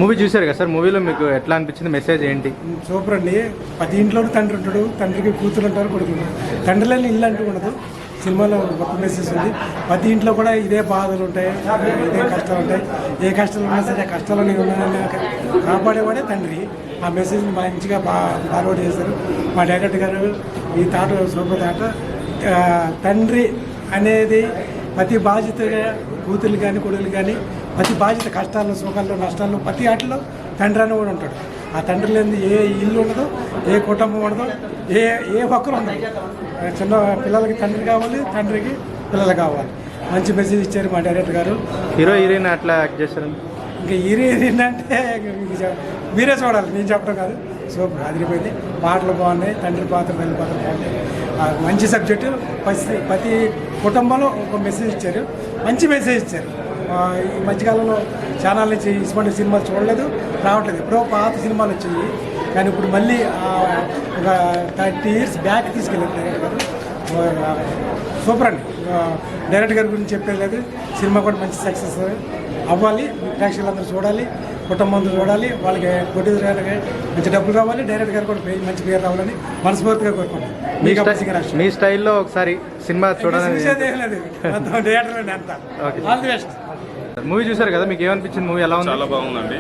Movie చూసారు కదా sir, మూవీలో మీకు ఎట్లా అనిపించింది, మెసేజ్ ఏంటి? సూపర్ అండి. ప్రతి ఇంట్లోనూ తండ్రి ఉంటాడు, తండ్రికి కూతురు ఉంటారు, కొడుకు ఉంటారు. తండ్రి లేని ఇల్లు అంటూ ఉండదు. సినిమాలో గొప్ప మెసేజ్ ఉంది. ప్రతి ఇంట్లో కూడా ఇదే బాధలు ఉంటాయి, ఇదే కష్టాలు ఉంటాయి. ఏ కష్టాలు ఉన్నా సరే కష్టాలని ఉన్నాయని కాపాడేవాడే తండ్రి. ఆ మెసేజ్ మంచిగా ఫార్వర్డ్ చేశారు మా డైరెక్టర్ గారు. ఈ తాట సూపర్ తాట. తండ్రి అనేది ప్రతి బాధ్యతగా కూతుర్లు కానీ కొడుకులు కానీ ప్రతి బాధ్యత, కష్టాల్లో సుఖాల్లో నష్టాల్లో ప్రతి ఆటలో తండ్రి అని కూడా ఉంటాడు. ఆ తండ్రి లేని ఏ ఇల్లు ఉండదు, ఏ కుటుంబం ఉండదు, ఏ ఒక్కరు ఉండదు. చిన్న పిల్లలకి తండ్రి కావాలి, తండ్రికి పిల్లలు కావాలి. మంచి మెసేజ్ ఇచ్చారు మా డైరెక్టర్ గారు. హీరో హీరోయిన్ అట్లా యాక్ట్ చేశారు. ఇంకా హీరోయిన్ అంటే మీరే చూడాలి, నేను చెప్పడం కాదు. సూపర్ అదిరిపోయింది. పాటలు బాగున్నాయి, తండ్రి పాత్ర తల్లి పాత్ర బాగున్నాయి. మంచి సబ్జెక్టు. ప్రతి కుటుంబంలో ఒక మెసేజ్ ఇచ్చారు, మంచి మెసేజ్ ఇచ్చారు. ఈ మధ్యకాలంలో ఛానల్ నుంచి ఇటువంటి సినిమాలు చూడలేదు, రావట్లేదు. ఎప్పుడో పాత సినిమాలు వచ్చాయి, కానీ ఇప్పుడు మళ్ళీ ఒక 30 years బ్యాక్ తీసుకెళ్ళారు డైరెక్టర్ గారు. సూపర్ అండి. డైరెక్టర్ గారి గురించి చెప్పలేదు. సినిమా కూడా మంచి సక్సెస్ అవ్వాలి, ప్రేక్షకులందరూ చూడాలి, కుటుంబంతో చూడాలి. వాళ్ళకి ప్రొడ్యూసర్ గారికి మంచి డబ్బులు రావాలి, డైరెక్టర్ గారు కూడా మంచి పేరు రావాలని మనస్ఫూర్తిగా కోరుకుంటాను. మీ స్టైల్లో ఒకసారి సినిమా చూడాలని మూవీ చూసారు కదా, మీకు ఏమనిపించింది? మూవీ ఎలా ఉంది? చాలా బాగుందండి.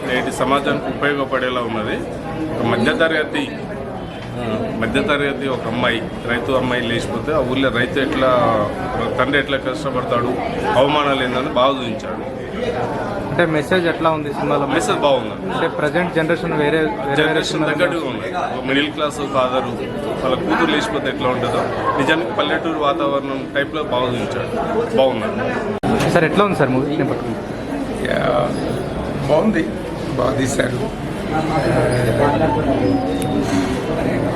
నేటి సమాజానికి ఉపయోగపడేలా ఉన్నది. ఒక మధ్యతరగతి ఒక అమ్మాయి, రైతు అమ్మాయి లేచిపోతే ఆ ఊళ్ళో రైతు ఎట్లా, తండ్రి ఎట్లా కష్టపడతాడు, అవమానాలు ఏందని బాగా చూపించాడు. అంటే మెసేజ్ ఎట్లా ఉంది సినిమాలో? మెసేజ్ బాగుంది. అంటే ప్రజెంట్ జనరేషన్ వేరే జనరేషన్ తగ్గట్టుగా ఉంది. మిడిల్ క్లాస్ ఫాదరు వాళ్ళ కూతురు లేచిపోతే ఎట్లా ఉంటుందో నిజానికి పల్లెటూరు వాతావరణం టైప్లో బాగా చూపించాడు. బాగున్నాడు సార్. ఎట్లా ఉంది సార్ మూవీ? బాగుంది, బాగా తీశారు.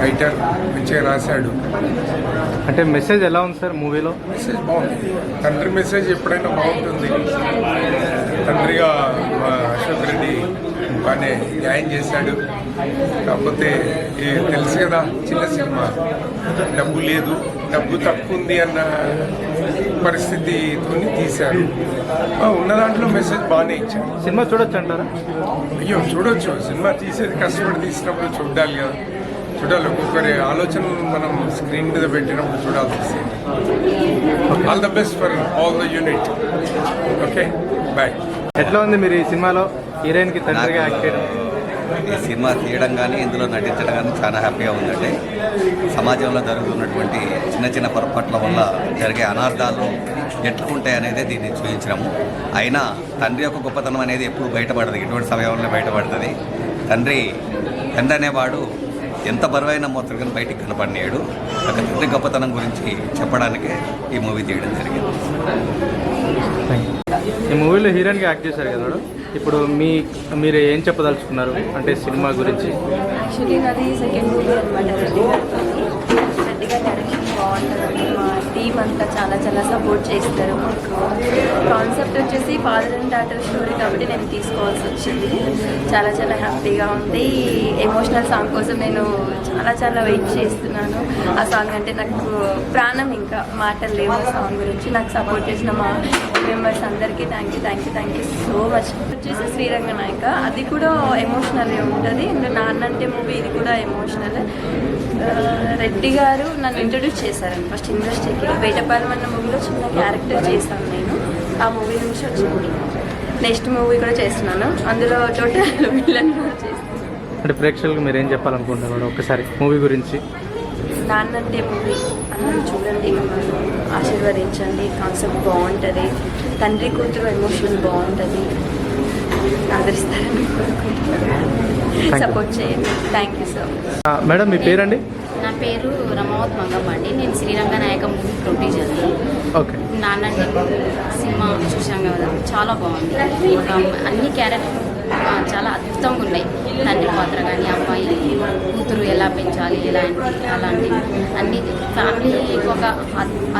రైటర్ మంచిగా రాశాడు. అంటే మెసేజ్ ఎలా ఉంది సార్ మూవీలో? మెసేజ్ బాగుంది. తండ్రి మెసేజ్ ఎప్పుడైనా బాగుంటుంది. తండ్రిగా అశోక్ రెడ్డి బాగానే న్యాయం చేశాడు. కాకపోతే తెలుసు కదా, చిన్న సినిమా, డబ్బు లేదు, డబ్బు తక్కువ ఉంది అన్న పరిస్థితితో తీశారు. ఉన్న దాంట్లో మెసేజ్ బాగానే ఇచ్చారు. సినిమా చూడొచ్చు అంటారా? అయ్యో చూడొచ్చు. సినిమా తీసేది కష్టపడి తీసినప్పుడు చూడాలి కదా, చూడాలి. ఒక్కొక్కరి ఆలోచనలు మనం స్క్రీన్ మీద పెట్టినప్పుడు చూడాల్సి వస్తుంది. All the best for all the unit. Okay, bye. ఎట్లా ఉంది మీరు ఈ సినిమాలో హీరోయిన్కి తండ్రిగా యాక్ట్ చేయడం? ఈ సినిమా తీయడం కానీ ఇందులో నటించడం కానీ చాలా హ్యాపీగా ఉందండి. సమాజంలో జరుగుతున్నటువంటి చిన్న చిన్న పొరపాట్ల వల్ల జరిగే అనార్థాలు ఎట్లా ఉంటాయి అనేది దీన్ని చూపించడము. అయినా తండ్రి యొక్క గొప్పతనం అనేది ఎప్పుడు బయటపడదు, ఎటువంటి సమయంలో బయటపడుతుంది. తండ్రి అనేవాడు ఎంత బరువైన మొత్తం బయటికి కనపడినాడు. ఒక తండ్రి గొప్పతనం గురించి చెప్పడానికే ఈ మూవీ తీయడం జరిగింది. ఈ మూవీలో హీరోయిన్గా యాక్ట్ చేశారు కదా మేడం, ఇప్పుడు మీరు ఏం చెప్పదలుచుకున్నారు అంటే సినిమా గురించి? యాక్చువల్లీ నాది సెకండ్ మూవీ అనమాట. రెడ్డిగా డైరెక్షన్ బాగుంటుంది. మా టీం అంతా చాలా చాలా సపోర్ట్ చేస్తారు. మాకు కాన్సెప్ట్ వచ్చేసి ఫాదర్ అండ్ డాటర్ స్టోరీ కాబట్టి నేను తీసుకోవాల్సి వచ్చింది. చాలా చాలా హ్యాపీగా ఉంది. ఎమోషనల్ సాంగ్ కోసం నేను చాలా చాలా వెయిట్ చేస్తున్నాను. ఆ సాంగ్ అంటే నాకు ప్రాణం, ఇంకా మాటలు లేవు. ఆ సాంగ్ గురించి నాకు సపోర్ట్ చేసిన మా మెంబర్స్ అందరికీ థ్యాంక్ యూ సో మచ్. వచ్చేసి శ్రీరంగ నాయక, అది కూడా ఎమోషనల్ ఉంటుంది. అండ్ నాన్న అంటే మూవీ, ఇది కూడా ఎమోషనల్. రెడ్డి గారు నన్ను ఇంట్రడ్యూస్ చేశారు ఫస్ట్ ఇండస్ట్రీకి. వేటపాలెం అన్న మూవీలో చిన్న క్యారెక్టర్ చేశాను నేను. ఆ మూవీ నుంచి వచ్చింది. నెక్స్ట్ మూవీ కూడా చేస్తున్నాను, అందులో టోటల్ విలన్ కూడా చేస్తున్నాను. అంటే ప్రేక్షకులకు మీరు ఏం చెప్పాలనుకుంటున్నారు ఒకసారి మూవీ గురించి? నాన్నంటే మూవీ అందరూ చూడండి, ఆశీర్వదించండి. కాన్సెప్ట్ బాగుంటుంది, తండ్రి కూతురు ఎమోషన్ బాగుంటుంది. ఆదరిస్తారని కోరుకుంటున్నాను. సపోర్ట్ చేయండి. Thank you so much. Madam మీ పేరండి? నా పేరు రమావత్ మంగమ్మ అండి. నేను శ్రీరంగ నాయక మూవీ ప్రొడ్యూసర్ని. ఓకే. నాన్నంటే సినిమా చూసాం కదా, చాలా బాగుంది. ఇంకా అన్ని క్యారెక్టర్ చాలా అద్భుతంగా ఉన్నాయి. తండ్రి పాత్ర కానీ, అమ్మాయి కూతురు ఎలా పెంచాలి, అలాంటి అన్ని ఫ్యామిలీకి ఒక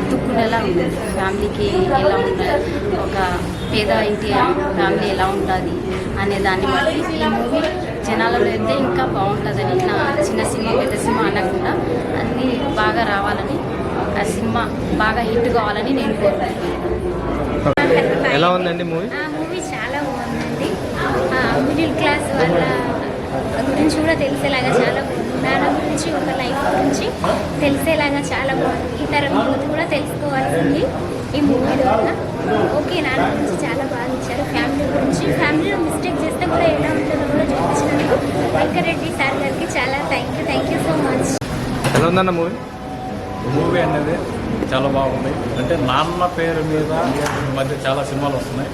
అతుక్కునేలా ఉంది. ఫ్యామిలీకి ఎలా ఉంటుంది, ఒక పేద ఇంటి ఫ్యామిలీ ఎలా ఉంటుంది అనే దాన్ని బట్టి ఈ మూవీ జనాలలో అయితే ఇంకా బాగుంటుందని, నా చిన్న సినిమా పెద్ద సినిమా అనకుండా అన్నీ బాగా రావాలని, ఆ సినిమా బాగా హిట్ కావాలని నేను కోరుకుంటున్నాను. ఎలా ఉందండి మూవీ? మూవీ చాలా బాగుందండి. మిడిల్ క్లాస్ వాళ్ళ గురించి కూడా తెలిసేలాగా చాలా బాగుంది. నాన్న గురించి ఒక లైఫ్ గురించి తెలిసేలాగా చాలా బాగుంది. ఈ తరం యూత్ కూడా తెలుసుకోవాల్సింది ఈ మూవీ ద్వారా. ఓకే, నాన్న గురించి చాలా బాగా ఇచ్చారు. ఫ్యామిలీ గురించి, ఫ్యామిలీలో మిస్టేక్ చేస్తే కూడా ఎలా ఉంటుందో కూడా చూపించినందుకు వెంకరెడ్డి సార్ గారికి చాలా థ్యాంక్ యూ సో మచ్. ఎలా ఉందన్న మూవీ? మూవీ అనేది చాలా బాగుంది. అంటే నాన్న పేరు మీద ఈ మధ్య చాలా సినిమాలు వస్తున్నాయి.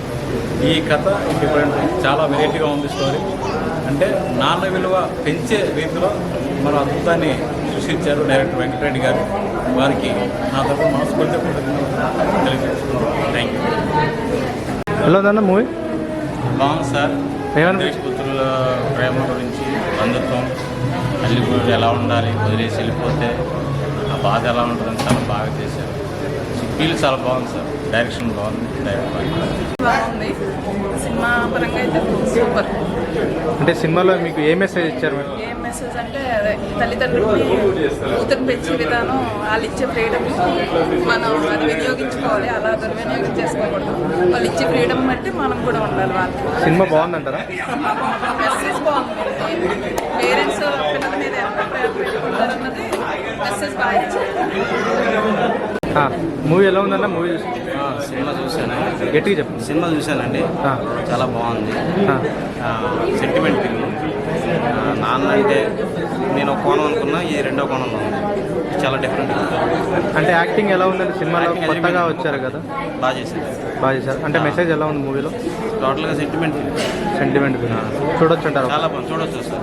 ఈ కథ డిఫరెంట్, చాలా వెరైటీగా ఉంది స్టోరీ. అంటే నాన్న విలువ పెంచే రీతిలో మన అద్భుతాన్ని సృష్టించారు డైరెక్టర్ వెంకటరెడ్డి గారు. వారికి నా తరఫున మనస్ఫూర్తిగా తెలియజేస్తున్నాను. Thank you. ఎలా ఉందన్న మూవీ? బాగుంది సార్. ఏమన్నా కూతురుల ప్రేమ గురించి, బంధుత్వం, తల్లి ఎలా ఉండాలి, వదిలేసి వెళ్ళిపోతే ఆ బాధ ఎలా ఉంటుందని చాలా బాగా చేశారు. ఫీల్ చాలా బాగుంది సార్. డైరెక్షన్ బాగుంది, బాగుంది. సినిమా పరంగా అయితే సూపర్. అంటే సినిమాలో మీకు ఏ మెసేజ్ ఇచ్చారు మీరు? ఏం మెసేజ్ అంటే అదే తల్లిదండ్రులని కూతురు పెంచే విధానం, వాళ్ళు ఇచ్చే ఫ్రీడమ్ మనం అది వినియోగించుకోవాలి, అలా దుర్వినియోగించేసుకోకూడదు. వాళ్ళు ఇచ్చే ఫ్రీడమ్ బట్టి మనం కూడా ఉండాలి. వాళ్ళకి సినిమా బాగుందంటారా? మెసేజ్ బాగుంది. పేరెంట్స్ పిల్లల మీద ఎంత ప్రేమ పెట్టుకుంటారన్నది మెసేజ్ బాగా ఇచ్చారు. మూవీ ఎలా ఉందన్న? మూవీ చూసి సినిమా చూశాను. గట్టిగా చెప్పండి. సినిమా చూశానండి, చాలా బాగుంది. Sentiment film. నాన్న అంటే నేను ఒక కోణం అనుకున్నా, ఈ రెండో కోణంలో ఉంది. చాలా డిఫరెంట్. అంటే యాక్టింగ్ ఎలా ఉందండి సినిమాలో? కొత్తగా వచ్చారు కదా, బాగా చేశారు. అంటే మెసేజ్ ఎలా ఉంది మూవీలో? టోటల్గా సెంటిమెంట్ చూడొచ్చు అంటారు? చాలా బాగుంది, చూడొచ్చు సార్.